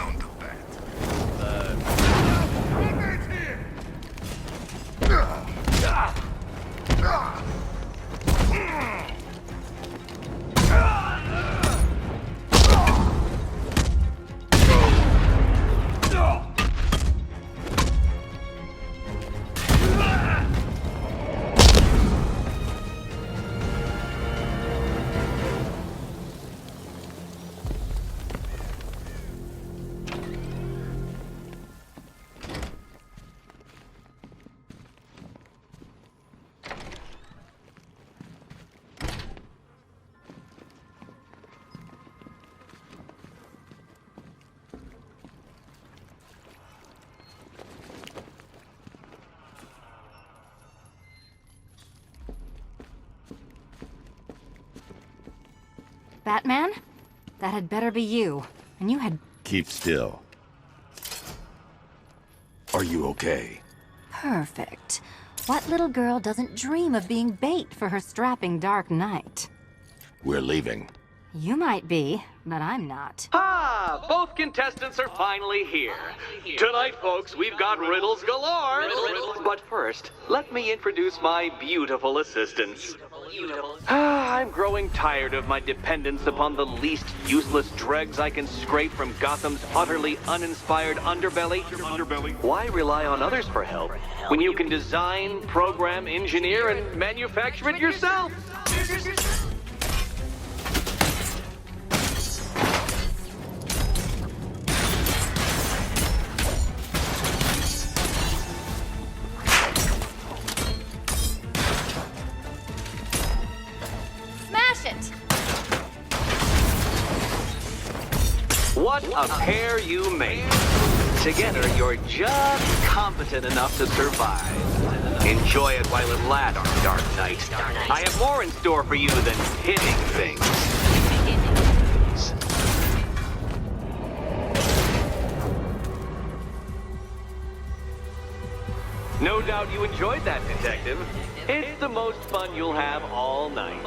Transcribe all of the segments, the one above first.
sound of that. Batman? That had better be you. And you had... Keep still. Are you okay? Perfect. What little girl doesn't dream of being bait for her strapping Dark Knight? We're leaving. You might be, but I'm not. Ah, both contestants are finally here. Tonight, folks, we've got riddles galore. But first, let me introduce my beautiful assistants. I'm growing tired of my dependence upon the least useless dregs I can scrape from Gotham's utterly uninspired underbelly. Why rely on others for help when you can design, program, engineer, and manufacture it yourself? What a pair you make. Together, you're just competent enough to survive. Enjoy it while it lasts, Dark Knight. I have more in store for you than hitting things. No doubt you enjoyed that, Detective. It's the most fun you'll have all night.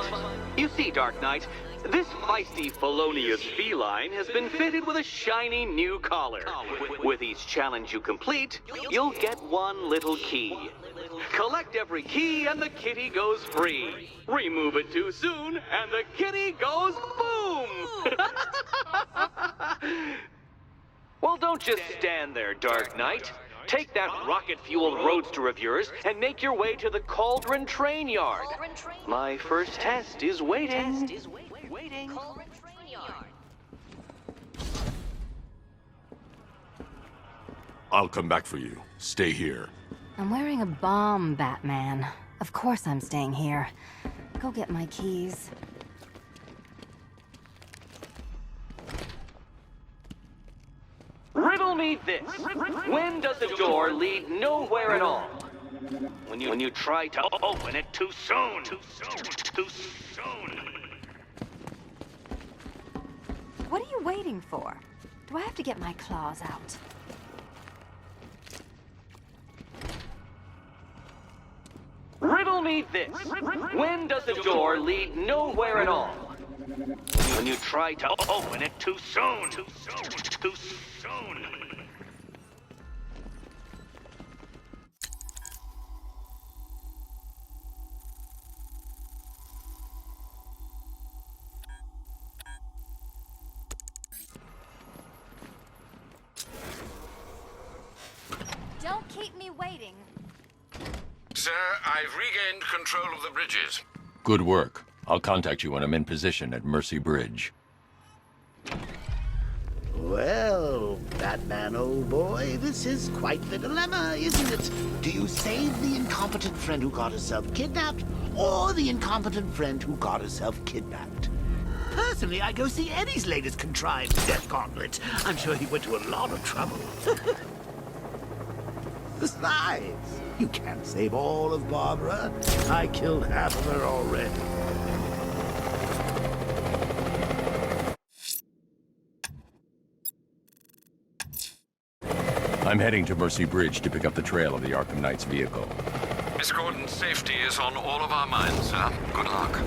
You see, Dark Knight, this feisty, felonious feline has been fitted with a shiny new collar. With each challenge you complete, you'll get one little key. Collect every key and the kitty goes free. Remove it too soon and the kitty goes boom! Well, don't just stand there, Dark Knight. Take that rocket-fueled roadster of yours and make your way to the Cauldron Train Yard. My first test is waiting. I'll come back for you. Stay here. I'm wearing a bomb, Batman. Of course I'm staying here. Go get my keys. Riddle me this. When does a door lead nowhere at all? When you try to open it too soon. Too soon. What are you waiting for? Do I have to get my claws out? Riddle me this. When does a door lead nowhere at all? When you try to open it too soon. Too soon. Don't keep me waiting. Sir, I've regained control of the bridges. Good work. I'll contact you when I'm in position at Mercy Bridge. Well, Batman, old boy, this is quite the dilemma, isn't it? Do you save the incompetent friend who got herself kidnapped, or the incompetent friend who got herself kidnapped? Personally, I go see Eddie's latest contrived death gauntlet. I'm sure he went to a lot of trouble. Besides, you can't save all of Barbara. I killed half of her already. I'm heading to Mercy Bridge to pick up the trail of the Arkham Knight's vehicle. Miss Gordon's safety is on all of our minds, sir. Good luck.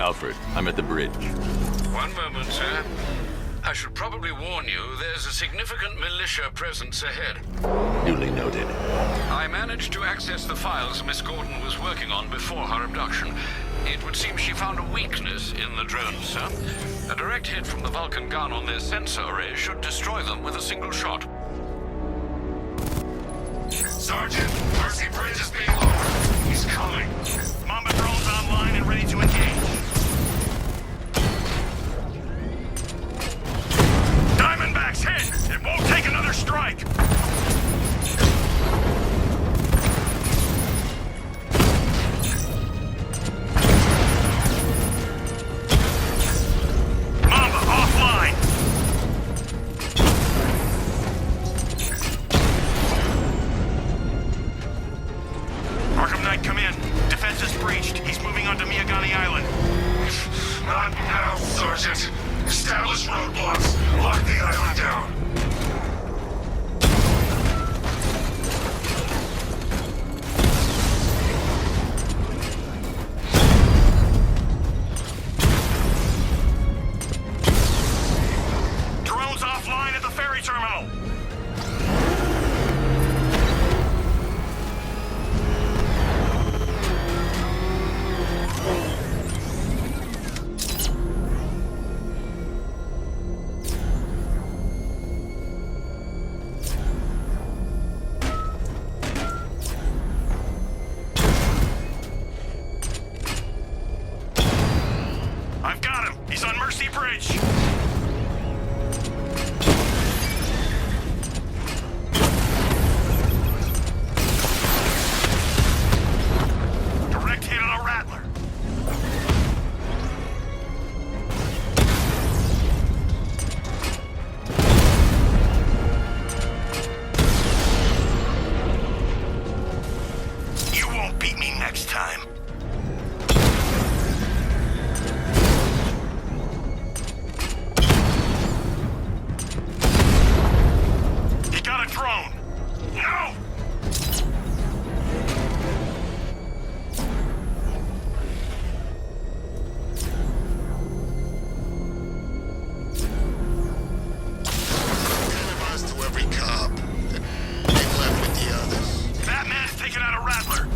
Alfred. I'm at the bridge. One moment, sir. I should probably warn you, there's a significant militia presence ahead. Duly noted. I managed to access the files Miss Gordon was working on before her abduction. It would seem she found a weakness in the drones, sir. A direct hit from the Vulcan gun on their sensor array should destroy them with a single shot. Sergeant, Mercy Bridge is being lowered. He's coming. Mamba drone's online and ready to engage. Diamondback's hit! It won't take another strike! Mamba offline! Arkham Knight, come in. Defense is breached. He's moving onto Miyagani Island. Not now, Sergeant. Establish roadblocks. Lock the island down. Drones offline at the ferry terminal. I've got him. He's on Mercy Bridge. Direct hit on a Rattler. You won't beat me next time. He got a drone. No! Televised to every cop. Then they left with the others. Batman's taking out a Rattler.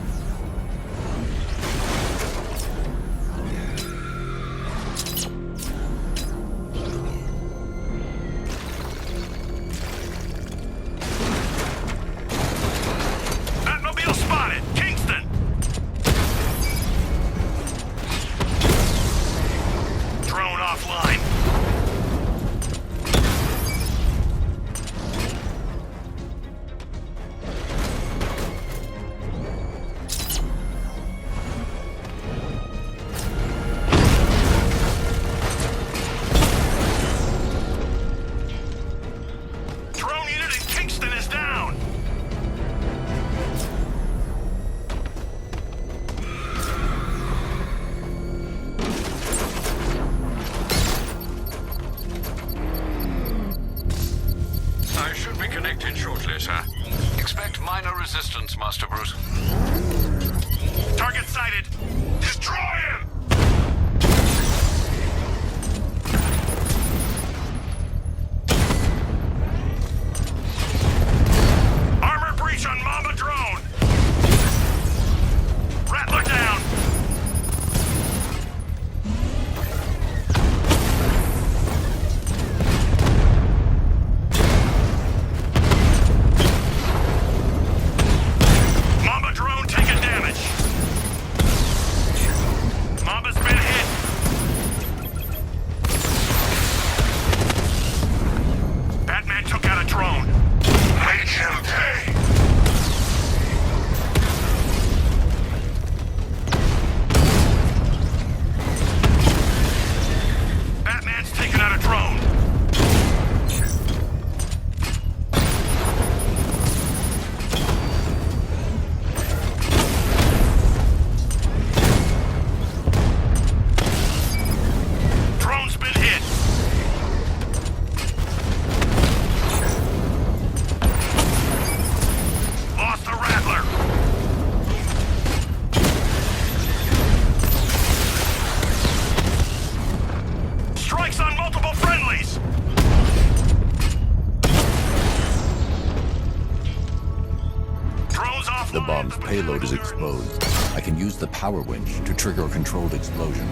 exposed. I can use the power winch to trigger a controlled explosion.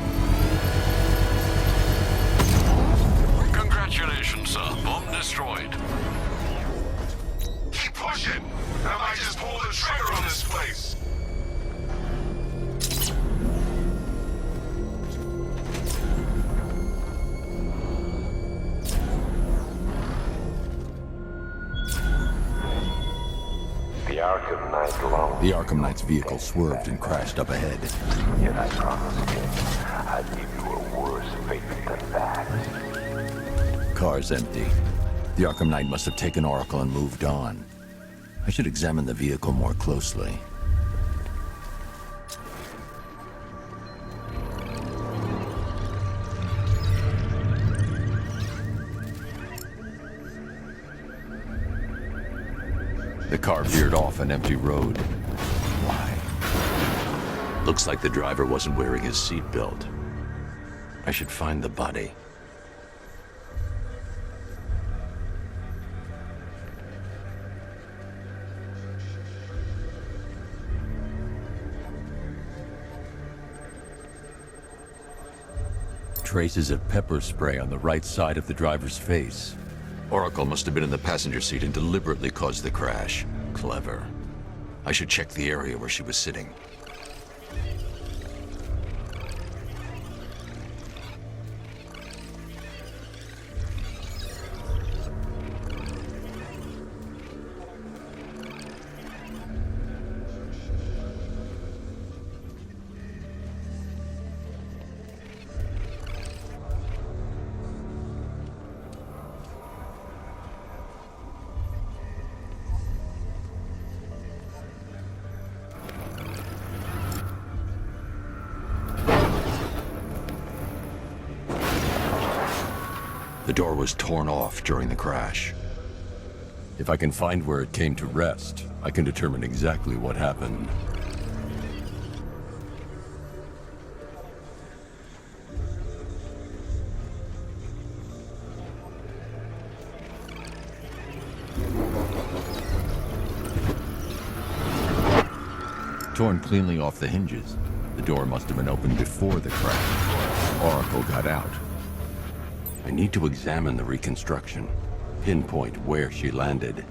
Congratulations, sir. Bomb destroyed. Keep pushing! I might just pull the trigger on this place! The Arkham Knight's vehicle swerved and crashed up ahead. Yet I promised him I'd give you a worse fate than that. Car's empty. The Arkham Knight must have taken Oracle and moved on. I should examine the vehicle more closely. The car veered off an empty road. Why? Looks like the driver wasn't wearing his seatbelt. I should find the body. Traces of pepper spray on the right side of the driver's face. Oracle must have been in the passenger seat and deliberately caused the crash. Clever. I should check the area where she was sitting. The door was torn off during the crash. If I can find where it came to rest, I can determine exactly what happened. Torn cleanly off the hinges. The door must have been opened before the crash. Oracle got out. I need to examine the reconstruction, pinpoint where she landed.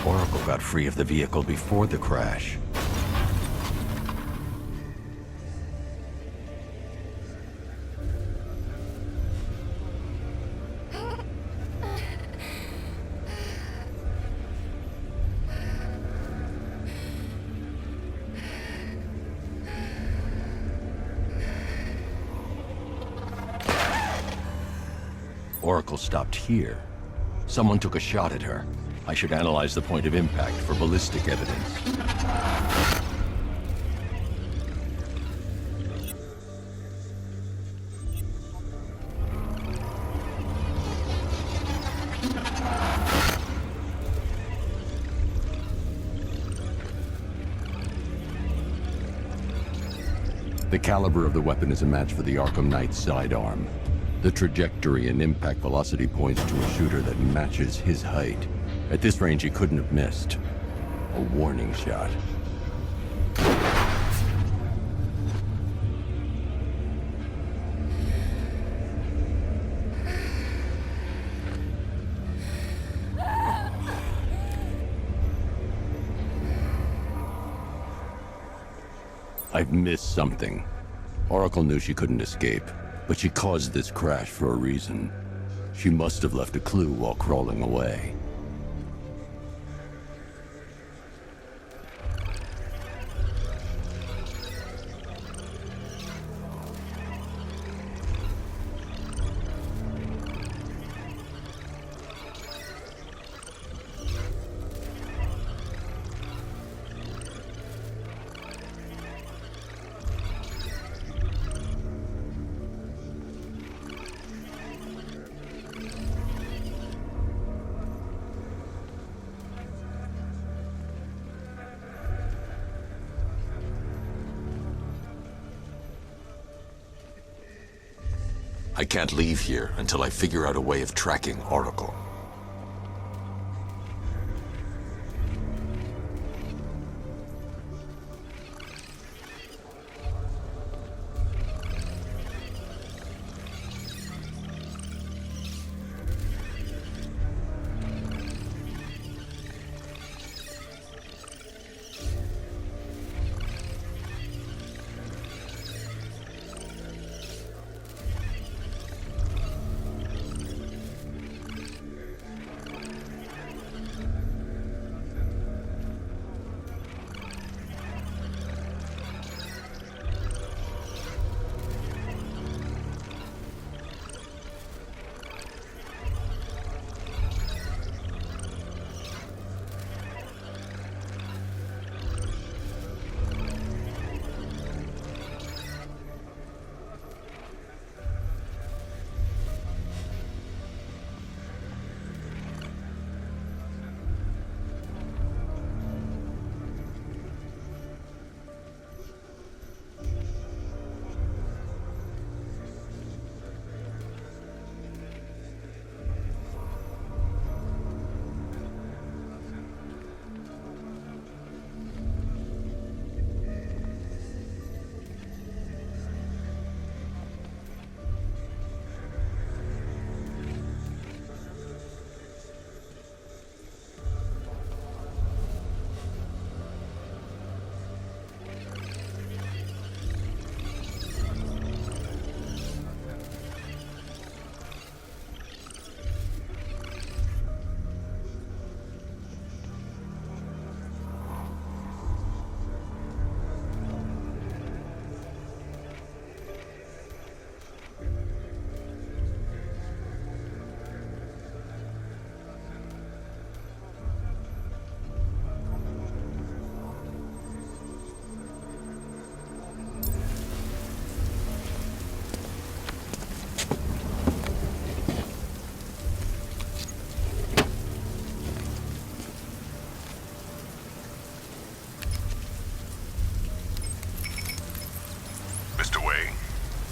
Oracle got free of the vehicle before the crash. Oracle stopped here. Someone took a shot at her. I should analyze the point of impact for ballistic evidence. The caliber of the weapon is a match for the Arkham Knight's sidearm. The trajectory and impact velocity points to a shooter that matches his height. At this range, he couldn't have missed. A warning shot. I've missed something. Oracle knew she couldn't escape, but she caused this crash for a reason. She must have left a clue while crawling away. I can't leave here until I figure out a way of tracking Oracle.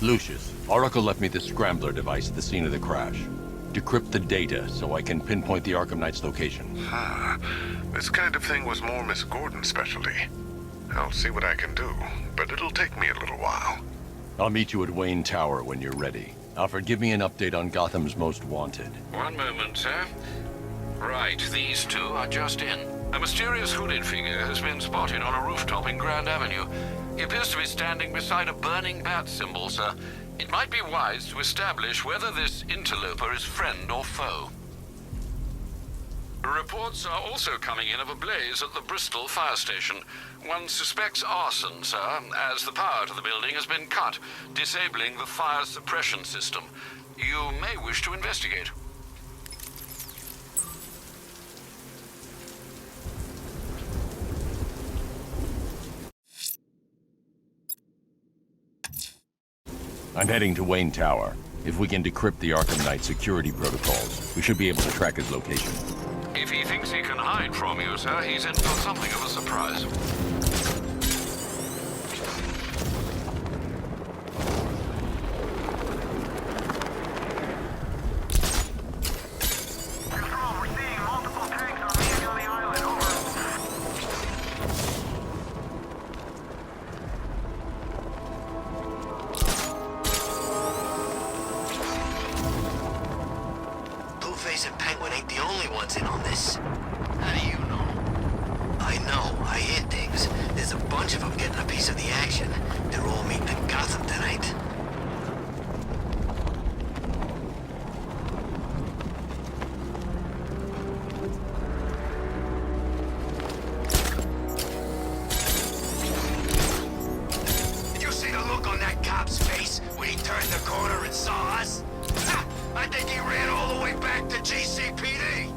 Lucius, Oracle left me the scrambler device at the scene of the crash. Decrypt the data so I can pinpoint the Arkham Knight's location. This kind of thing was more Miss Gordon's specialty. I'll see what I can do, but it'll take me a little while. I'll meet you at Wayne Tower when you're ready. Alfred, give me an update on Gotham's Most Wanted. One moment, sir. Right, these two are just in. A mysterious hooded figure has been spotted on a rooftop in Grand Avenue. He appears to be standing beside a burning bat symbol, sir. It might be wise to establish whether this interloper is friend or foe. Reports are also coming in of a blaze at the Bristol fire station. One suspects arson, sir, as the power to the building has been cut, disabling the fire suppression system. You may wish to investigate. I'm heading to Wayne Tower. If we can decrypt the Arkham Knight security protocols, we should be able to track his location. If he thinks he can hide from you, sir, he's in for something of a surprise. and Penguin ain't the only ones in on this. How do you know? I know. I hear things. There's a bunch of them getting a piece of the action. They're all meeting in Gotham tonight. Did you see the look on that cop's face when he turned the corner and saw us? Ha! I think he ran all the way back to GCPD.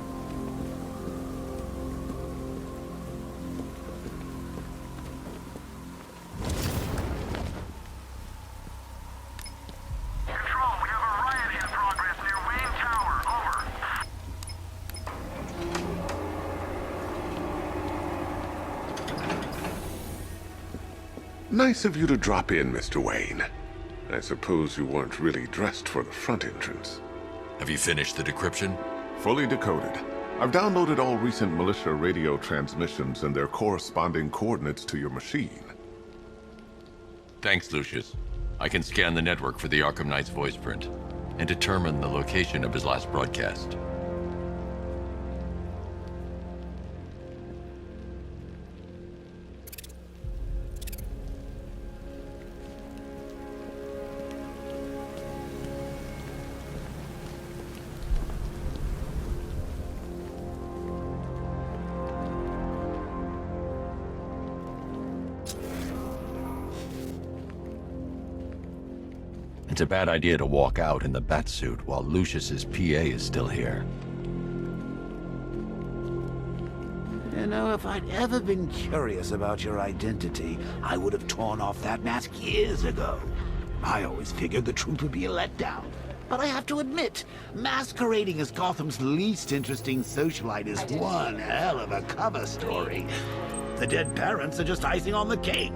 Control, we have a riot in progress near Wayne Tower. Over. Nice of you to drop in, Mr. Wayne. I suppose you weren't really dressed for the front entrance. Have you finished the decryption? Fully decoded. I've downloaded all recent militia radio transmissions and their corresponding coordinates to your machine. Thanks, Lucius. I can scan the network for the Arkham Knight's voice print and determine the location of his last broadcast. It's a bad idea to walk out in the Batsuit while Lucius's PA is still here. You know, if I'd ever been curious about your identity, I would have torn off that mask years ago. I always figured the truth would be a letdown. But I have to admit, masquerading as Gotham's least interesting socialite is one hell of a cover story. The dead parents are just icing on the cake.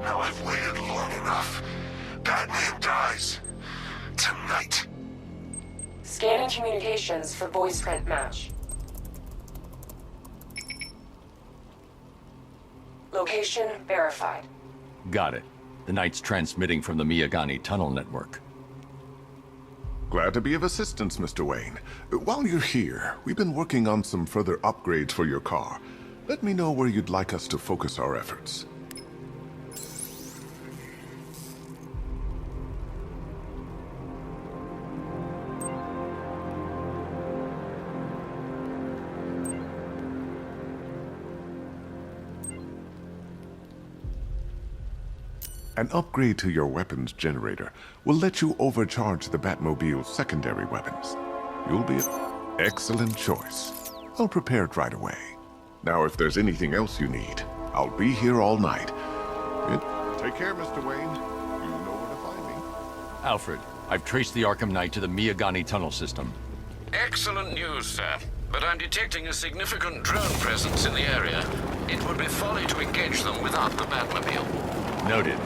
Now I've waited long enough. Batman dies. Tonight. Scanning communications for voice print match. Location verified. Got it. The Knight's transmitting from the Miyagani tunnel network. Glad to be of assistance, Mr. Wayne. While you're here, we've been working on some further upgrades for your car. Let me know where you'd like us to focus our efforts. An upgrade to your weapons generator will let you overcharge the Batmobile's secondary weapons. You'll be an excellent choice. I'll prepare it right away. Now, if there's anything else you need, I'll be here all night. Take care, Mr. Wayne. You know where to find me. Alfred, I've traced the Arkham Knight to the Miyagani tunnel system. Excellent news, sir. But I'm detecting a significant drone presence in the area. It would be folly to engage them without the Batmobile. Noted.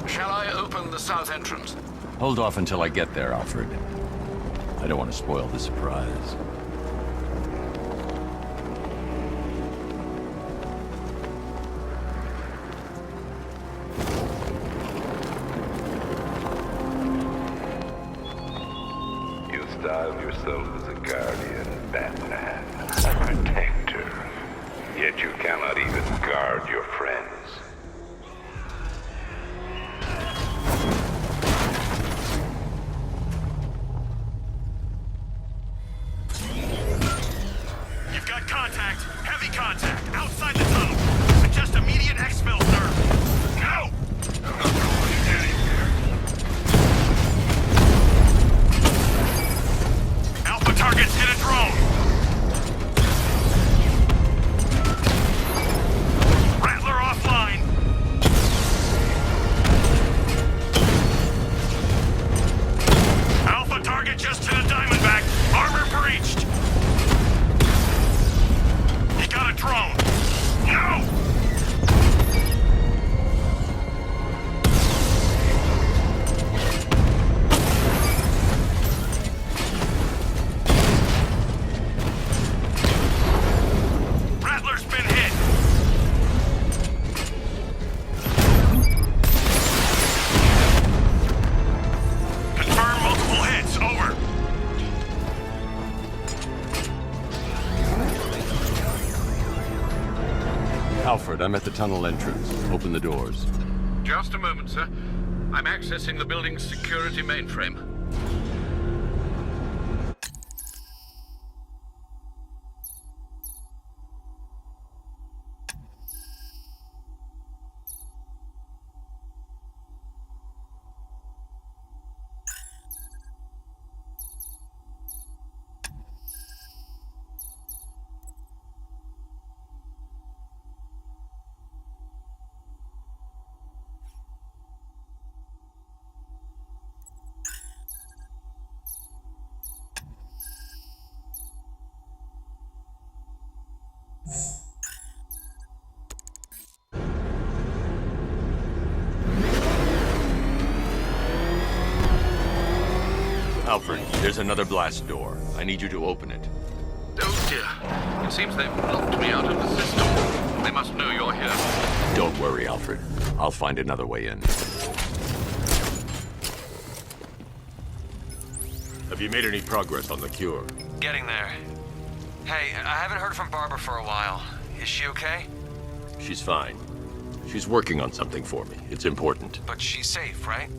Shall I open the south entrance? Hold off until I get there, Alfred. I don't want to spoil the surprise. You style yourself as a guardian, Batman, a protector. Yet you cannot even guard your friends. Contact! Heavy contact! Outside the tunnel! Suggest immediate exfil, sir! No! I'm not going anywhere. Alpha targets hit a drone! Rattler offline! Alpha target just hit a Diamondback! Armor breached! Got a drone! No! Rattler's been hit! Confirm multiple hits, over. Alfred, I'm at the tunnel entrance. Open the doors. Just a moment, sir. I'm accessing the building's security mainframe. There's another blast door. I need you to open it. Oh dear. It seems they've locked me out of the system. They must know you're here. Don't worry, Alfred. I'll find another way in. Have you made any progress on the cure? Getting there. Hey, I haven't heard from Barbara for a while. Is she okay? She's fine. She's working on something for me. It's important. But she's safe, right?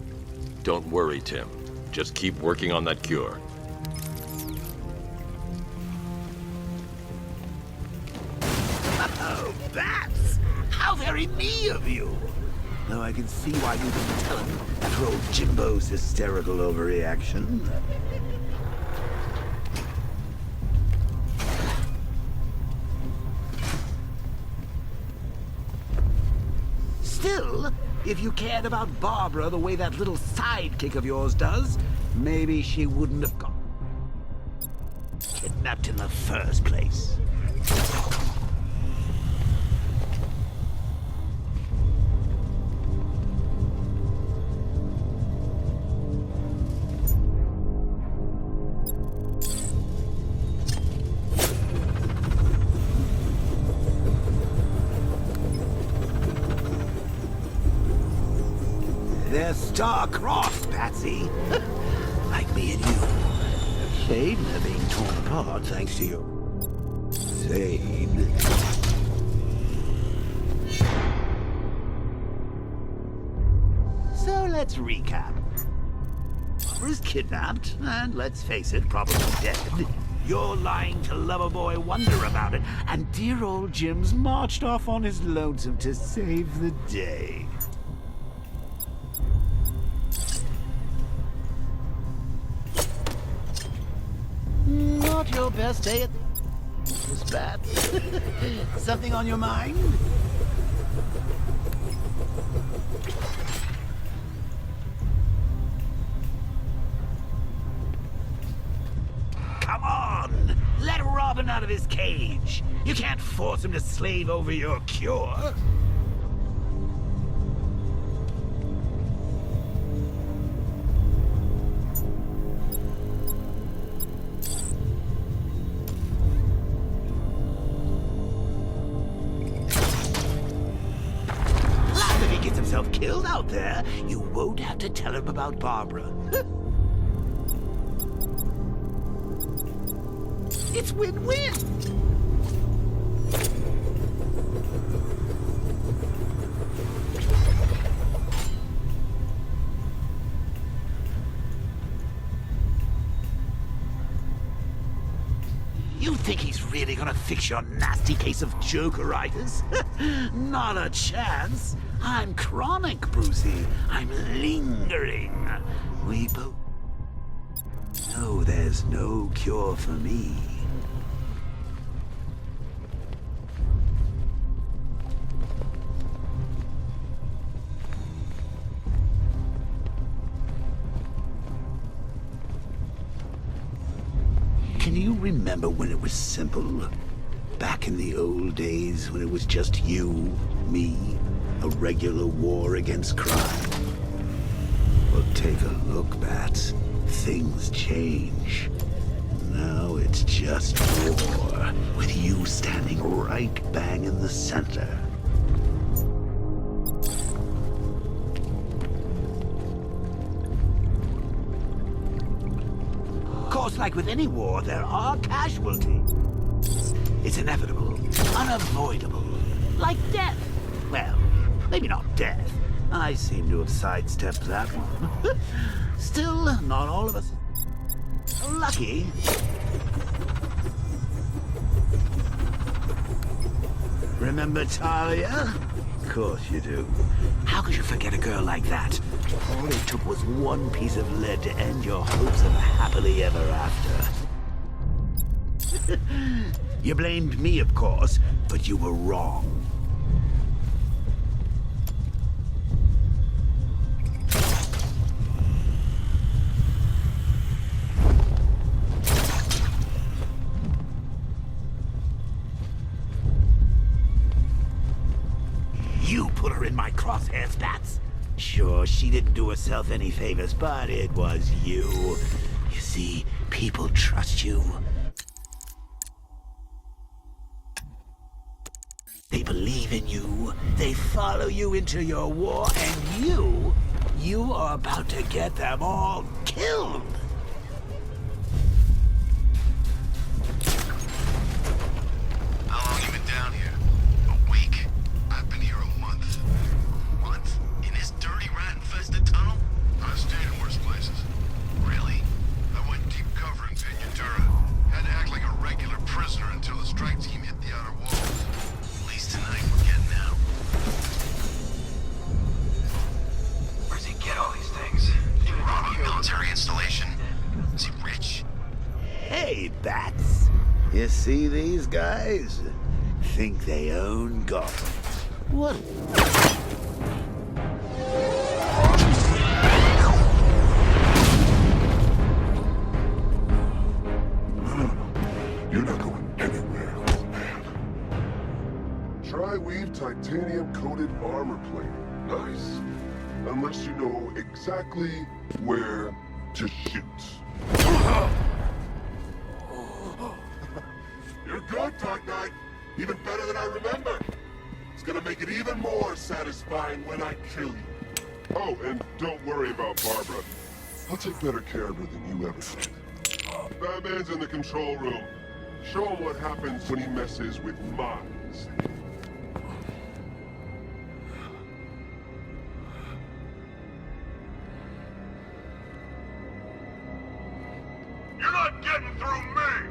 Don't worry, Tim. Just keep working on that cure. Oh, Bats! How very me of you! Though I can see why you didn't tell him after old Jimbo's hysterical overreaction. Still, if you cared about Barbara the way that little sidekick of yours does, maybe she wouldn't have got kidnapped in the first place. They're star-crossed, Patsy. Like me and you. Shame they're being torn apart thanks to your Zane. So let's recap. Barbara's kidnapped, and let's face it, probably dead. You're lying to Loverboy Wonder about it, and dear old Jim's marched off on his lonesome to save the day. Not your best day at this, Bat. Something on your mind? Come on! Let Robin out of his cage! You can't force him to slave over your cure! Killed out there, you won't have to tell him about Barbara. It's win-win. You think he's really gonna fix your nasty case of Jokeritis? Not a chance. I'm chronic, Brucey. I'm lingering. We both know there's no cure for me. Can you remember when it was simple? Back in the old days when it was just you, me, a regular war against crime? Well, take a look, Bats. Things change. Now it's just war, with you standing right bang in the center. Of course, like with any war, there are casualties. It's inevitable, unavoidable, like death. Well, maybe not death. I seem to have sidestepped that one. Still, not all of us are lucky. Remember Talia? Of course you do. How could you forget a girl like that? All it took was one piece of lead to end your hopes of happily ever after. You blamed me, of course, but you were wrong. You put her in my crosshairs, Bats. Sure, she didn't do herself any favors, but it was you. You see, people trust you. They believe in you. They follow you into your war, and you are about to get them all killed. How long you been down here? A week? I've been here a month. Month? In this dirty, rat-infested tunnel? I've stayed in worse places. Really? I went deep cover in Pinyatura. Had to act like a regular prisoner until the strike team hit the outer walls. At least tonight we're getting out. Where's he get all these things? Did he rob a military installation? Is he rich? Hey, bats. You see these guys? Think they own Gotham. What? You're not going anywhere, old man. Tri-weave titanium-coated armor plate. Nice. Unless you know exactly where to shoot. You're good, Dark Knight. Even better than I remember. It's gonna make it even more satisfying when I kill you. Oh, and don't worry about Barbara. I'll take better care of her than you ever did. Batman's in the control room. Show him what happens when he messes with minds. You're not getting through me!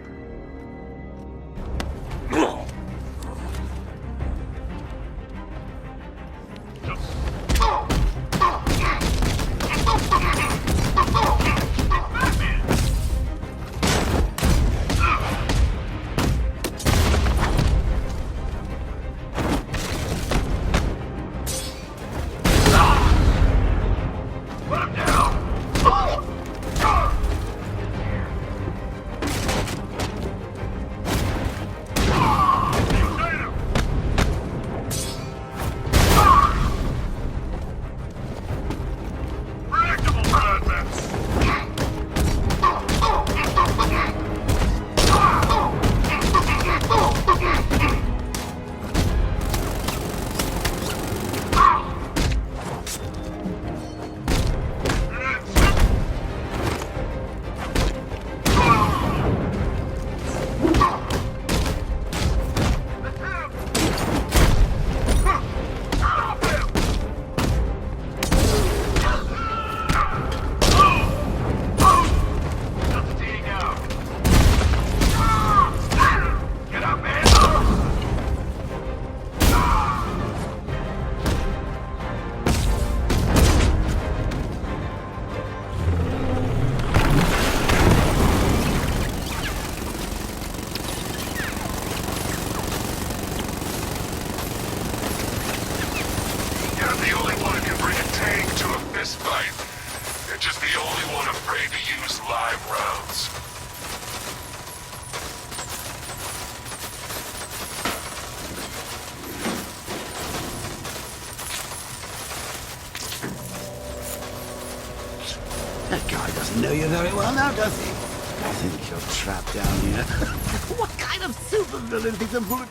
That guy doesn't know you very well now, does he? I think you're trapped down here. What kind of supervillain thinks a bullet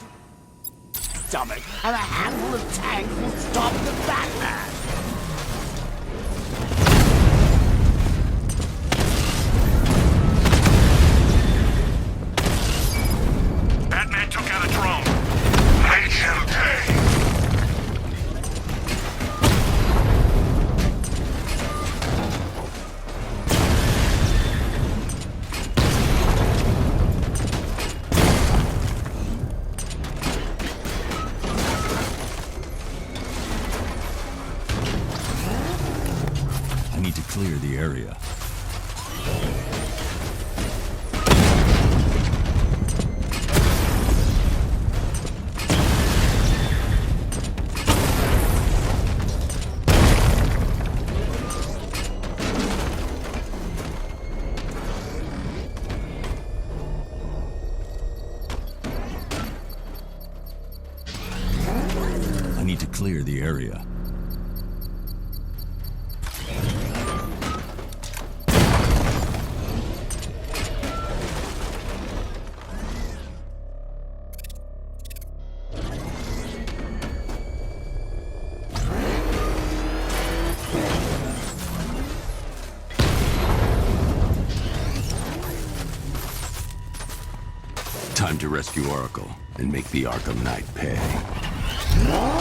stomach and a handful of tanks will stop the Batman? Batman took out a drone. Make him pay. I need to clear the area. I need to clear the area. to rescue Oracle and make the Arkham Knight pay.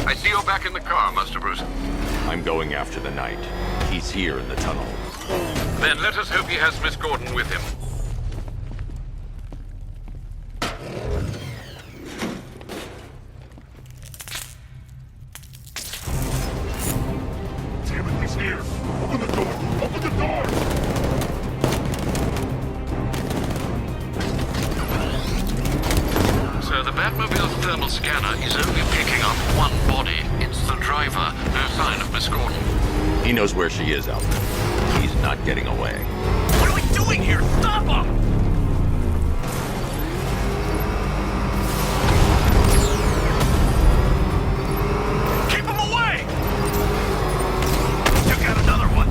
I see you're back in the car, Master Bruce. I'm going after the Knight. He's here in the tunnel. Then let us hope he has Miss Gordon with him. Damn it, he's here! Open the door! Open the door! So the Batmobile's thermal scanner is only picking up one body. It's the driver. No sign of Miss Gordon. He knows where she is, Alfred. He's not getting away. What are we doing here? Stop him! Keep him away! You got another one!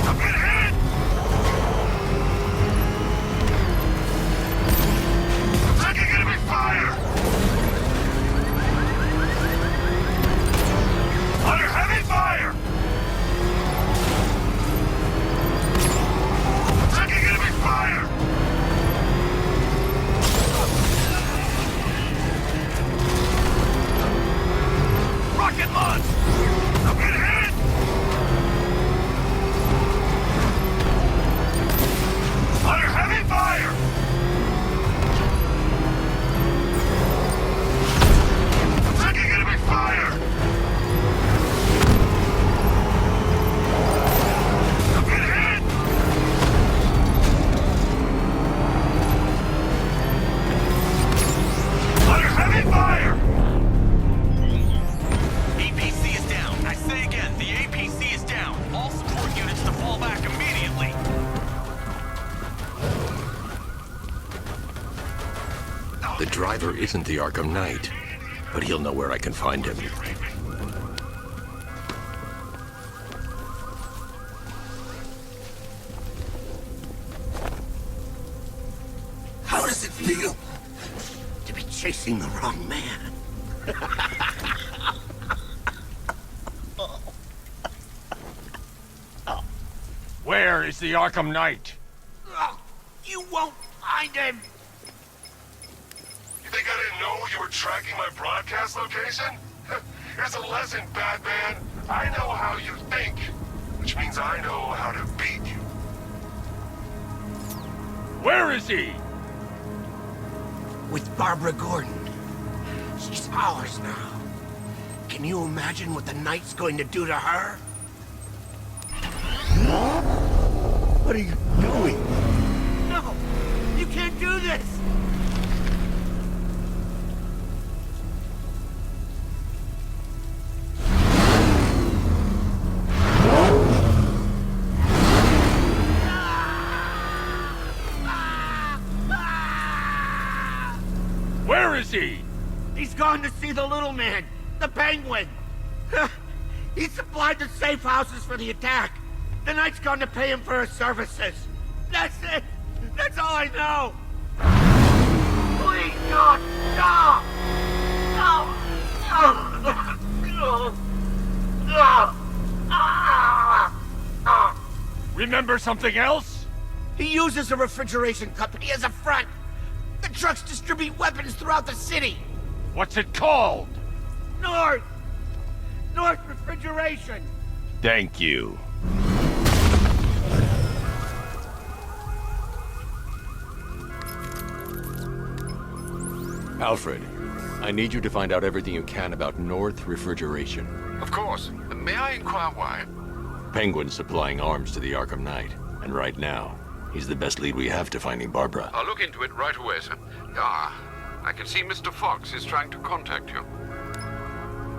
I'm getting hit! I'm taking enemy fire! Under heavy fire! I'm taking enemy fire! Rocket launch! I'm getting hit! Under heavy fire! I'm taking enemy fire! I'm getting hit! Under heavy fire! APC is down. I say again, the APC is down. All support units to fall back immediately. The driver isn't the Arkham Knight, but he'll know where I can find him. How does it feel to be chasing the wrong man? Where is the Arkham Knight? You won't find him! You think I didn't know you were tracking my broadcast location? Here's a lesson, Batman. I know how you think, which means I know how to beat you. Where is he? With Barbara Gordon. She's ours now. Can you imagine what the Knight's going to do to her? What are you doing? No! You can't do this! Where is he? He's gone to see the little man, the Penguin. He supplied the safe houses for the attack. The Knight's gone to pay him for his services. That's it. That's all I know. Please, God, stop! No! Remember something else? He uses a refrigeration company as a front. The trucks distribute weapons throughout the city. What's it called? North Refrigeration. Thank you. Alfred, I need you to find out everything you can about North Refrigeration. Of course. May I inquire why? Penguin's supplying arms to the Arkham Knight, and right now, he's the best lead we have to finding Barbara. I'll look into it right away, sir. Ah, I can see Mr. Fox is trying to contact you.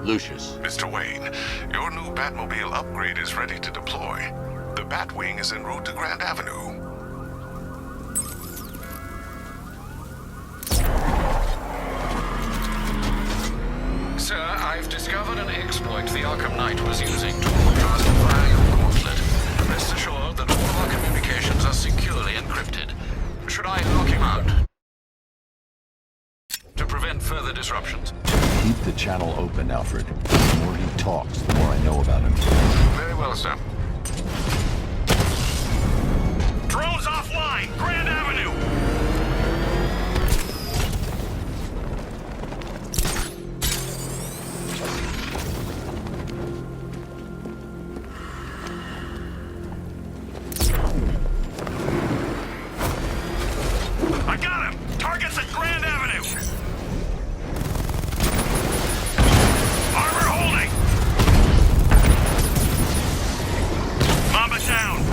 Lucius, Mr. Wayne, your new Batmobile upgrade is ready to deploy. The Batwing is en route to Grand Avenue. Sir, I've discovered an exploit the Arkham Knight was using to broadcast via your gauntlet. Rest assured that all of our communications are securely encrypted. Should I lock him out? To prevent further disruptions? Keep the channel open, Alfred. The more he talks, the more I know about him. Very well, sir. Drones offline! Grand Avenue! I got him! Target's at Grand Avenue! Armor holding! Mamba down!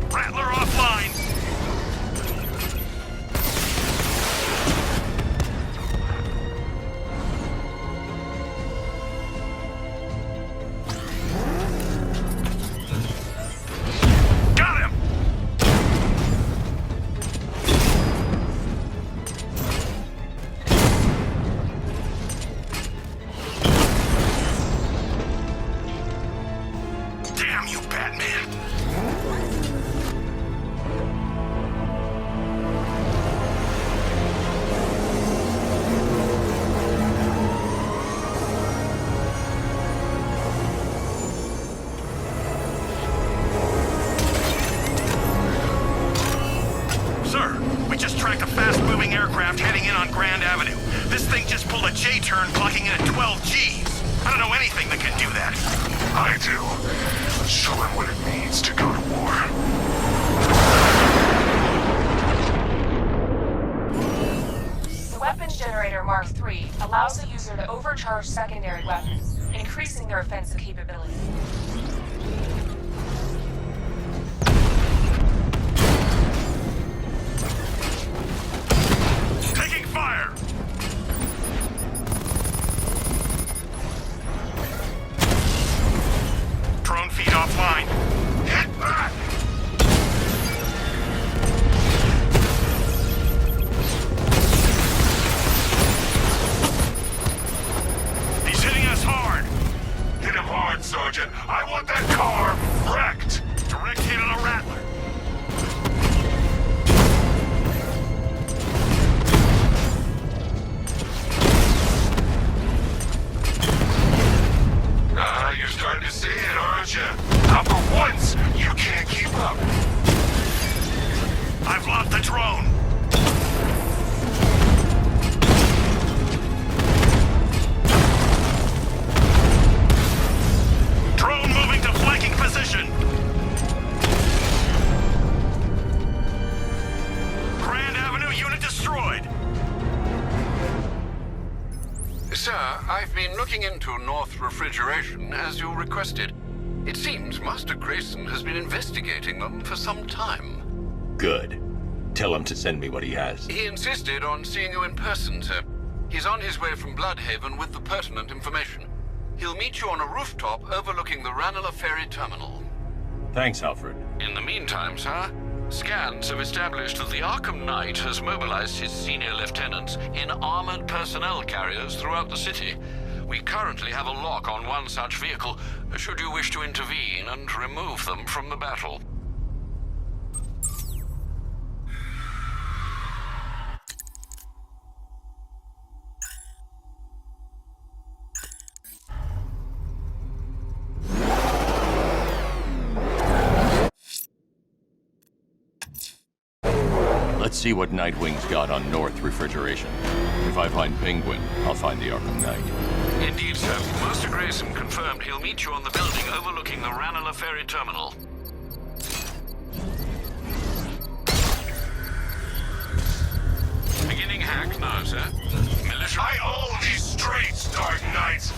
Rattler offline! Got him! Damn you, Batman! Sir, we just tracked a fast-moving aircraft heading in on Grand Avenue. This thing just pulled a J-turn, clocking in at 12 Gs. I don't know anything that can do that. I do. Show him what it means to go to war. The weapons generator Mark III allows the user to overcharge secondary weapons, increasing their offensive capability. Taking fire! Drone feed offline. Hit back! He's hitting us hard. Hit him hard, Sergeant. I want that car wrecked. Direct hit on a Rattler. You're starting to see it, aren't you? Now for once, you can't keep up. I've lost the drone. Drone moving to flanking position. Grand Avenue unit destroyed. Sir, I've been looking into North Refrigeration as you requested. It seems Master Grayson has been investigating them for some time. Good. Tell him to send me what he has. He insisted on seeing you in person, sir. He's on his way from Bloodhaven with the pertinent information. He'll meet you on a rooftop overlooking the Ranelagh Ferry Terminal. Thanks, Alfred. In the meantime, sir, scans have established that the Arkham Knight has mobilized his senior lieutenants in armored personnel carriers throughout the city. We currently have a lock on one such vehicle, should you wish to intervene and remove them from the battle. Let's see what Nightwing's got on North Refrigeration. If I find Penguin, I'll find the Arkham Knight. Indeed, sir. Master Grayson confirmed he'll meet you on the building overlooking the Ranelagh Ferry Terminal. Beginning hack now, sir. Militia... I own these streets, Dark Knight!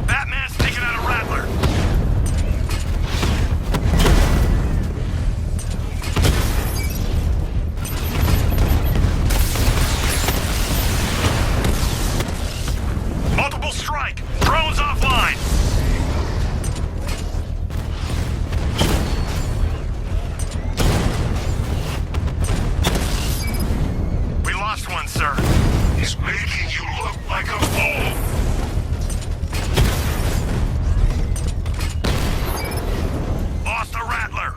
Batman's taking out a Rattler. Multiple strike. Drones offline. one, sir. He's making you look like a fool! Lost the Rattler.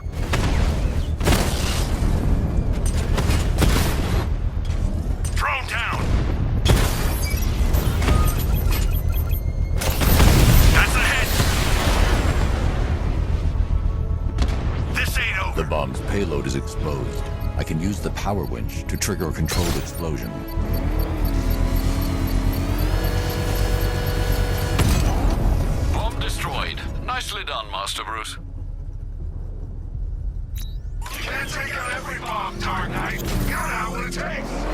Drone down. That's a hit. This ain't over. The bomb's payload is exposed. I can use the power winch to trigger a controlled explosion. Bomb destroyed. Nicely done, Master Bruce. You can't take out every bomb, Dark Knight. You know what it takes.